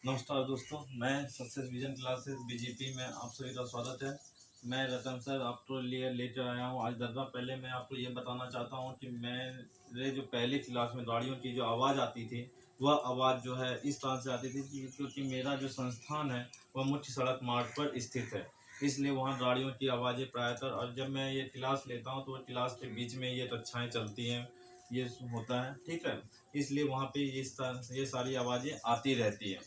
नमस्कार दोस्तों, मैं सक्सेस विजन क्लासेस बीजीपी में आप सभी का स्वागत है। मैं रतन सर आपको लिए लेकर आया हूँ आज दर्रा। पहले मैं आपको ये बताना चाहता हूँ कि मेरे जो पहली क्लास में गाड़ियों की जो आवाज़ आती थी वह आवाज़ जो है इस तरह से आती थी क्योंकि मेरा जो संस्थान है वह मुख्य सड़क मार्ग पर स्थित है, इसलिए वहाँ गाड़ियों की आवाज़ें प्रायतर। और जब मैं ये क्लास लेता हूँ तो क्लास के बीच में ये कक्षाएँ चलती हैं, ये होता है, ठीक है। इसलिए वहाँ पे इस तरह ये सारी आवाज़ें आती रहती हैं।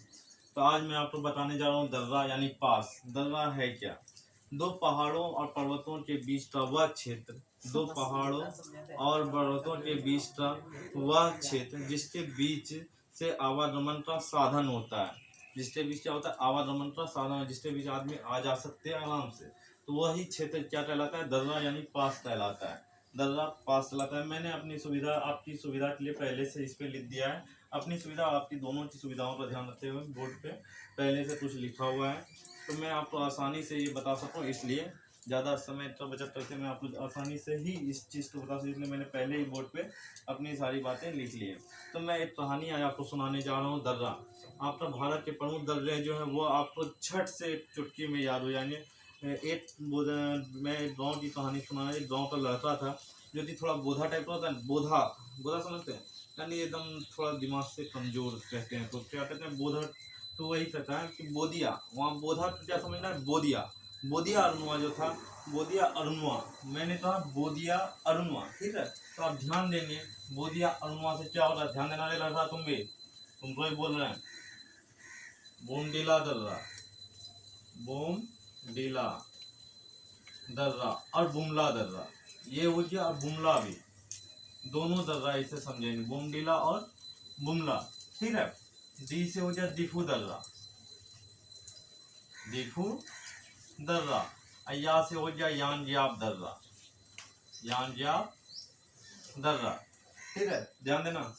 तो आज मैं आपको बताने जा रहा हूँ दर्रा यानी पास। दर्रा है क्या? दो पहाड़ों और पर्वतों के बीच का वह क्षेत्र, दो पहाड़ों और पर्वतों के बीच का वह क्षेत्र जिसके बीच से आवागमन का साधन होता है। जिसके बीच क्या होता है? आवागमन का साधन, जिसके बीच आदमी आ जा सकते हैं आराम से, तो वही क्षेत्र क्या कहलाता है? दर्रा यानी पास कहलाता है। दर्रा पास कहलाता है। मैंने अपनी सुविधा, आपकी सुविधा के लिए पहले से इस पे लिख दिया है। अपनी सुविधा आपकी दोनों की सुविधाओं का ध्यान रखते हुए बोर्ड पे पहले से कुछ लिखा हुआ है, तो मैं आपको आसानी से ये बता सकूँ, इसलिए ज़्यादा समय का बचत करके मैं आपको आसानी से ही इस चीज़ को बता सकूँ, इसलिए मैंने पहले ही बोर्ड पे अपनी सारी बातें लिख ली है। तो मैं एक कहानी आज आपको सुनाने जा रहा हूँ, दर्रा। आपका भारत के प्रमुख दर्रे जो है वो आपको झट से चुटकी में याद हो जाएंगे। मैं एक गाँव की कहानी सुना है। एक गाँव का लड़का था जो कि थोड़ा बोधा टाइप का होता है। बोधा, बोधा समझते हैं? यानी एकदम थोड़ा दिमाग से कमजोर कहते हैं, तो क्या कहते हैं? बोधा। तो वही कहता है कि बोदिया, वहाँ बोधा तो क्या समझना है? बोदिया, बोदिया अरुणवा जो था, बोदिया अरुणवा, मैंने कहा बोदिया अरुणवा, ठीक है। तो आप ध्यान देंगे बोदिया अरुणवा से क्या होता है, ध्यान देना लग रहा तुमको ही बोल रहे हैं। बोमडीला दर्रा, बोमडीला दर्रा और बुमला दर्रा, ये हो गया। और बुमला भी, दोनों दर्रा इसे समझेंगे, बोमडीला और बुमला, ठीक है। डी से हो गया दिफू दर्रा, दिफू दर्रा। या से हो गया यानजाब दर्रा, यानजाब दर्रा, ठीक है, ध्यान देना।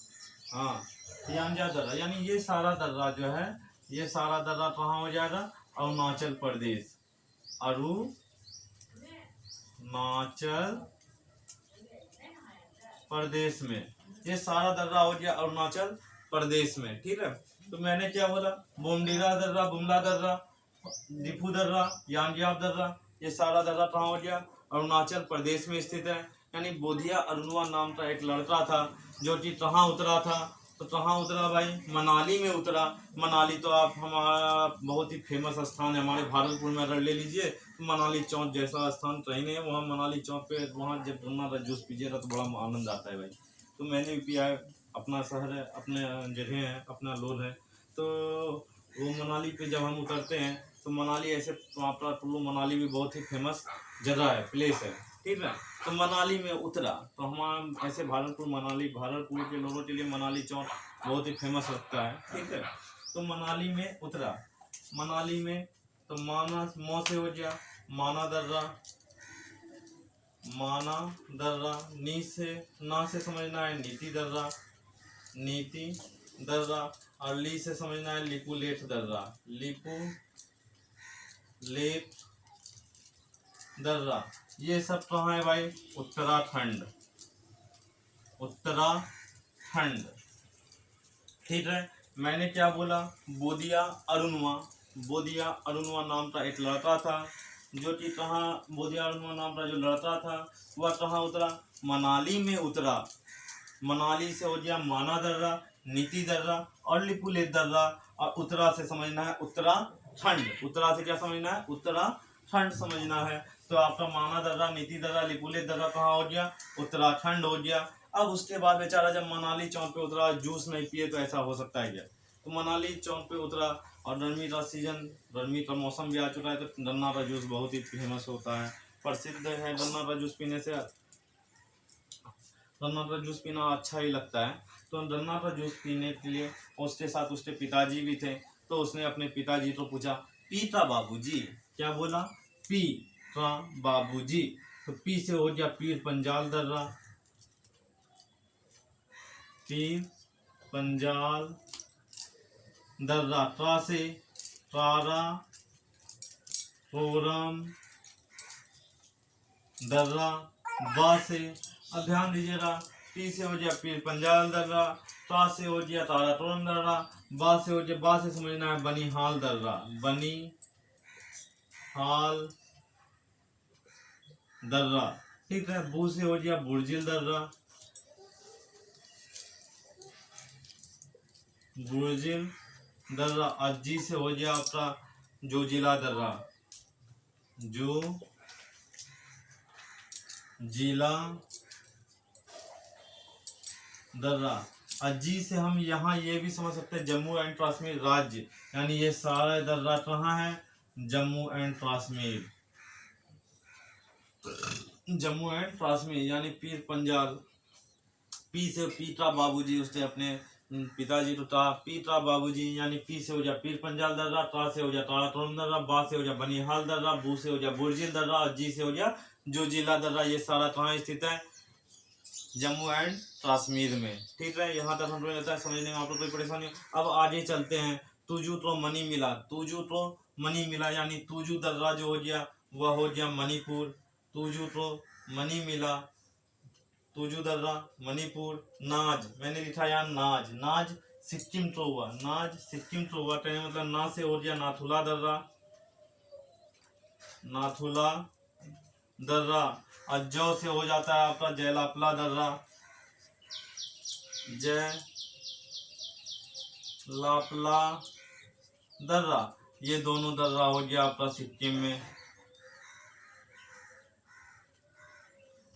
हाँ, यानजाब दर्रा यानी ये सारा दर्रा जो है, ये सारा दर्रा कहाँ हो जाएगा? अरुणाचल प्रदेश, अरुणाचल प्रदेश में। ये सारा दर्रा हो गया अरुणाचल प्रदेश में, ठीक है। तो मैंने क्या बोला? बोमडीला दर्रा, बुमला दर्रा, दिफू दर्रा, यानजाब दर्रा, ये सारा दर्रा कहाँ हो गया? अरुणाचल प्रदेश में स्थित है। यानी बोधिया अरुणवा नाम का एक लड़का था जो कि कहाँ उतरा था? तो कहाँ उतरा भाई? मनाली में उतरा। मनाली तो आप हमारा बहुत ही फेमस स्थान है, हमारे भागलपुर में अगर ले लीजिए तो मनाली चौक जैसा स्थान कहीं नहीं है। वहाँ मनाली चौक पे वहाँ जब गन्ना का जूस पीजिएगा तो बड़ा आनंद आता है भाई। तो मैंने भी पिया है, अपना शहर है, अपने जगह है, अपना लोल है। तो वो मनाली पे जब हम उतरते हैं तो मनाली ऐसे, आपका कुल्लू मनाली भी बहुत ही फेमस जगह है, प्लेस है, ठीक है। तो मनाली में उतरा तो हम ऐसे भागलपुर मनाली, भागलपुर के लोगों के लिए मनाली चौक बहुत ही फेमस लगता है, ठीक है। तो मनाली में उतरा, मनाली में तो माना मौ से हो गया माना दर्रा, माना दर्रा। नी से, ना से समझना है नीति दर्रा, नीति दर्रा। और ली से समझना है लिपुलेट दर्रा, लिपू लेट दर्रा। ये सब कहाँ है भाई? उत्तराखंड, उत्तराखंड, ठीक है। मैंने क्या बोला? बोदिया अरुणवा, बोदिया अरुणवा नाम का एक लड़का था जो कि कहाँ, बोदिया अरुणवा नाम का जो लड़का था वह कहाँ उतरा? मनाली में उतरा। मनाली से हो गया माना दर्रा, नीति दर्रा और लिपुलेट दर्रा। और उत्तरा से समझना है उत्तराखंड, उत्तरा से क्या समझना है? उत्तराखंड समझना है। तो आपका माना दर्रा, नीति दर्रा, लिपुलेट दर्रा कहाँ हो गया? उत्तराखंड हो गया। अब उसके बाद बेचारा जब मनाली चौक पे उतरा, जूस नहीं पिए तो ऐसा हो सकता है क्या? तो मनाली चौक पे उतरा और गर्मी का सीजन, गर्मी का मौसम भी आ चुका है, तो गन्ना का जूस बहुत ही फेमस होता है, प्रसिद्ध है। गन्ना का जूस पीने से, गन्ना का जूस पीना अच्छा ही लगता है। तो गन्ना का जूस पीने के लिए उसके साथ उसके पिताजी भी थे। तो उसने अपने पिताजी को पूछा, पीता बाबूजी? क्या बोला? पी का बाबूजी। तो पी से हो गया पीर पंजाल दर्रा, पीर पंजाल दर्रा। का से कारा कोरम दर्रा, बा से, अब ध्यान दीजिएगा, पी से हो गया पीर पंजाल दर्रा, ता से हो गया तारातोरम दर्रा, बा से हो जाए, बा से समझना है बनी हाल दर्रा, बनी हाल दर्रा, ठीक है। बू से हो गया बुर्जिल दर्रा, बुर्जिल दर्रा। अजी से हो गया आपका जोजिला दर्रा, जो जिला दर्रा। अजी से हम यहाँ ये भी समझ सकते हैं जम्मू एंड कश्मीर राज्य, यानी ये सारा दर्रा कहाँ है, जम्मू एंड कश्मीर, जम्मू एंड कश्मीर यानी पीर पंजाल। पी से पीता बाबूजी, उसने अपने पिताजी तो ता पीता बाबूजी, यानी पी से हो जा पीर पंजाल दर्रा, ता से हो जा तारा तोरम दर्रा, बा से हो जा बनिहाल दर्रा, बू से हो जा बुर्जिल दर्रा, और जी से हो जा जो जिला दर्रा। ये सारा कहाँ स्थित है, जम्मू एंड कश्मीर में, ठीक है। यहाँ तक हम लोग समझने में आप लोग कोई परेशानी। अब आगे चलते हैं। तुजू तो मनी मिला, तुजू तो मनी मिला, यानी तुजू दर्रा जो हो गया वह हो गया मणिपुर। तुजू तो मनी मिला, तुजू दर्रा मणिपुर। नाज मैंने लिखा यहाँ नाज, नाज सिक्किम तो हुआ, नाज सिक्किम तो हुआ, कहने मतलब ना से हो गया नाथुला दर्रा, नाथुला दर्रा। और जौ से हो जाता है आपका जयलापला दर्रा, जय लापला दर्रा। ये दोनों दर्रा हो गया आपका सिक्किम में,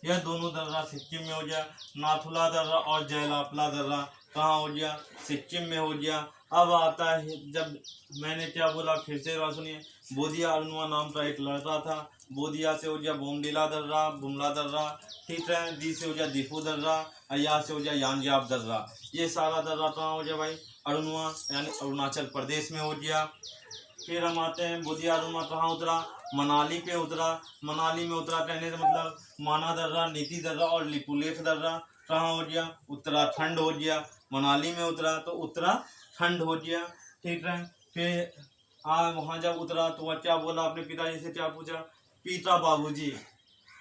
यह दोनों दर्रा सिक्किम में हो गया। नाथुला दर्रा और जयलापला दर्रा कहाँ हो गया, सिक्किम में हो गया। अब आता है, जब मैंने क्या बोला फिर से बात सुनिए। बोधिया अरुणवा नाम का एक लड़का था, बोधिया से हो गया बोमडिला दर्रा, बुमला दर्रा, ठीक है। दी से हो गया दीपू दर्रा, अया से हो गया यानजाब दर्रा। ये सारा दर्रा कहाँ हो गया भाई, अरुणवा यानी अरुणाचल प्रदेश में हो गया। फिर हम आते हैं बोधिया अरुणवा कहाँ उतरा, मनाली पे उतरा। मनाली में उतरा कहने से मतलब माना दर्रा, नीति दर्रा और लिपुलेख दर्रा कहाँ हो गया, उत्तराखंड हो गया। मनाली में उतरा तो उत्तराखंड हो गया, ठीक है। फिर वहाँ जब उतरा तो वह क्या बोला, अपने पिताजी से क्या पूछा, पीता बाबूजी,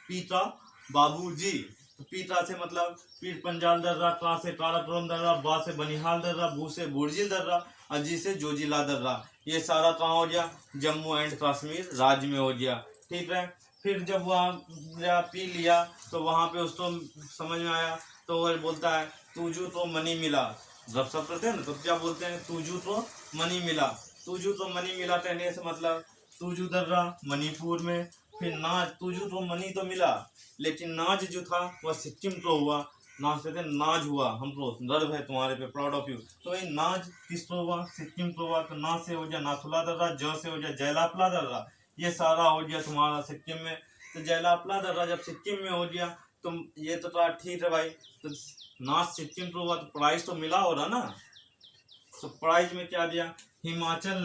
पीता बाबूजी। तो पीता से मतलब पीर पंजाल दर्रा, ता से काराकोरम दर्रा, बा से बनिहाल दर्रा, बू से बुर्जिल दर्रा, अजी से जोजिला दर्रा। ये सारा कहाँ हो गया, जम्मू एंड कश्मीर राज्य में हो गया, ठीक है। फिर जब वहाँ पी लिया तो वहाँ पे उसको समझ में आया तो वह बोलता है तुझू तो मनी मिला। जब सब करते हैं ना तो क्या बोलते हैं, तुझू तो मनी मिला। तुझू तो मनी मिला कहने से मतलब तुझू दर्रा मणिपुर में। फिर नाज, तुझू तो मनी तो मिला लेकिन नाज जो था वह सिक्किम तो हुआ। नाज कहते हैं नाज हुआ, हमको गर्व है तुम्हारे पे, प्राउड ऑफ यू। तो ये नाज किस तो हुआ, सिक्किम तो हुआ। तो ना से हो गया नाथुला दर्रा, ज से हो गया जयलापला दर्रा। ये सारा हो गया तुम्हारा सिक्किम में। तो जयलापला दर्रा जब सिक्किम में हो गया तो ये तो ठीक है भाई। तो नाज सिक्किम तो हुआ तो प्राइज तो मिला हो रहा ना। तो प्राइज में क्या दिया, हिमाचल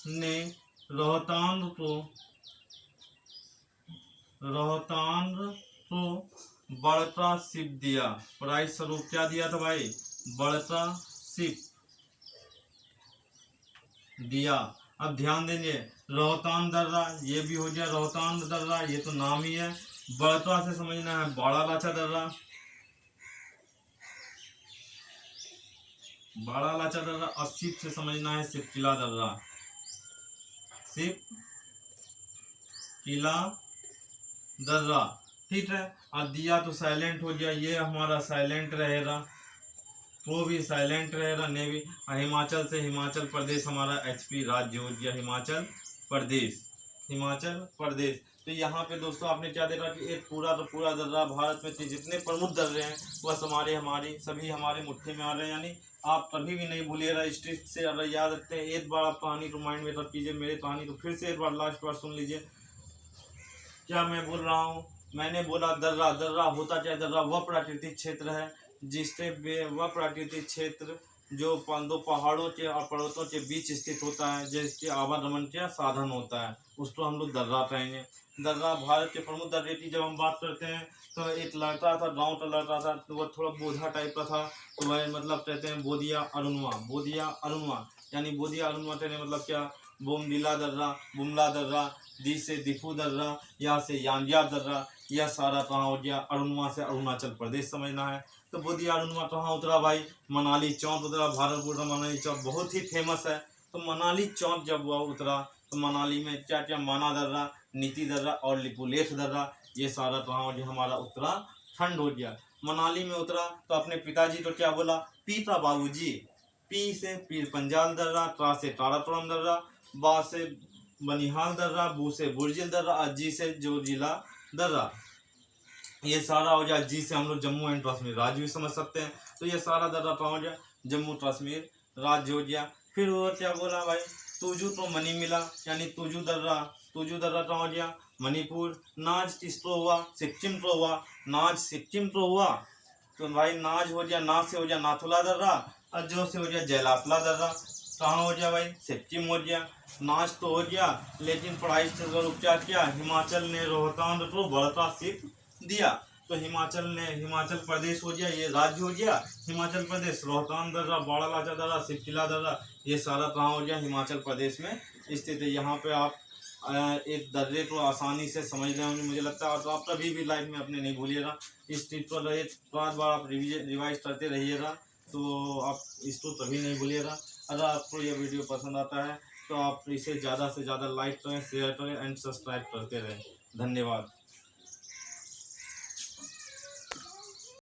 ने रोहतांग को बड़का शिप दिया। प्राइज स्वरूप क्या दिया था भाई, बड़का शिप दिया। अब ध्यान देंगे, रोहतांग दर्रा ये भी हो गया, रोहतांग दर्रा ये तो नाम ही है। बड़का से समझना है बड़ा लाचा दर्रा, बड़ा लाचा दर्रा। और शिप से समझना है शिप किला दर्रा, शिप किला दर्रा, ठीक है। और दिया तो साइलेंट हो गया, ये हमारा साइलेंट रहेगा, वो भी साइलेंट रहेगा, नेवी। हिमाचल से हिमाचल प्रदेश हमारा एचपी राज्य हो गया, हिमाचल प्रदेश, हिमाचल प्रदेश। तो यहाँ पे दोस्तों आपने क्या देखा कि एक पूरा तो पूरा दर्रा भारत में जितने प्रमुख दर्रे हैं वह हमारी सभी हमारे मुट्ठी में आ रहे हैं। यानी आप कभी भी नहीं भूलिएगा, हिस्ट्री से अगर याद रखते हैं एक बार आप कहानी को माइंड में रख कीजिए, मेरी कहानी को फिर से एक बार लास्ट बार सुन लीजिए क्या मैं बोल रहा हूँ। मैंने बोला दर्रा, दर्रा होता क्या, दर्रा वह प्राकृतिक क्षेत्र है जिससे वह प्राकृतिक क्षेत्र जो दो पहाड़ों के और पर्वतों के बीच स्थित होता है, जिसके आवागमन का साधन होता है, उसको हम लोग दर्रा कहेंगे। दर्रा भारत के प्रमुख दर्रे की जब हम बात करते हैं तो एक लड़का था, गांव का लड़का था, तो वह थोड़ा बोधा टाइप का था, तो वह मतलब कहते हैं बोधिया अरुणवा, बोधिया अरुणवा यानी बोधिया अरुणवा कहने मतलब क्या, बोमडिला दर्रा, बुमला दर्रा, दी से दीपू दर्रा, यहाँ से यानजाब दर्रा। यह सारा कहाँ हो गया, अरुणवा से अरुणाचल प्रदेश समझना है। तो बोलिए अरुणवा कहाँ उतरा भाई, मनाली चौक उतरा। भागलपुर का मनाली चौक बहुत ही फेमस है। तो मनाली चौक जब वह उतरा तो मनाली में क्या क्या, माना दर्रा, नीति दर्रा और लिपुलेख दर्रा, ये सारा कहाँ हो गया हमारा उत्तराखंड हो गया। मनाली में उतरा तो अपने पिताजी तो क्या बोला, पीता बाबूजी। पी से पीर पंजाल दर्रा, टा से तारापुरम दर्रा, बा से बनिहाल दर्रा, बू से बुर्जिल दर्रा और जी से जोजिला दर्रा। ये सारा हो गया। जी से हम लोग जम्मू एंड कश्मीर राज्य भी समझ सकते हैं। तो ये सारा दर्रा कहाँ हो गया, जम्मू कश्मीर राज्य हो गया। फिर वो क्या बोला भाई, तुजू तो मनी मिला, यानी तुजू दर्रा। तुजू दर्रा कहाँ हो गया, मणिपुर। नाज किस तो हुआ, सिक्किम तो हुआ। नाज सिक्किम तो हुआ। तो भाई नाज हो गया, ना से हो गया नाथुला दर्रा और जो से हो गया जयलापला दर्रा। कहाँ हो गया भाई, सिक्किम हो गया। नाच तो हो गया, लेकिन पढ़ाई से जरूर क्या किया, हिमाचल ने रोहतांग को बढ़ता सीट दिया। तो हिमाचल प्रदेश हो गया, ये राज्य हो गया हिमाचल प्रदेश। रोहतांग दर्रा, बाड़ालाचा दर्रा, सिपकिला दर्रा, ये सारा कहाँ हो गया, हिमाचल प्रदेश में स्थित है। यहाँ पे आप एक दर्रे को आसानी से समझ रहे होंगे मुझे लगता है। तो आप कभी भी लाइफ में अपने नहीं भूलिएगा, इस ट्रिप को एक बार आप रिवाइज करते रहिएगा, तो आप इसको कभी नहीं भूलिएगा। अगर आपको यह वीडियो पसंद आता है तो आप इसे ज़्यादा से ज़्यादा लाइक करें, शेयर करें एंड सब्सक्राइब करते रहें। धन्यवाद।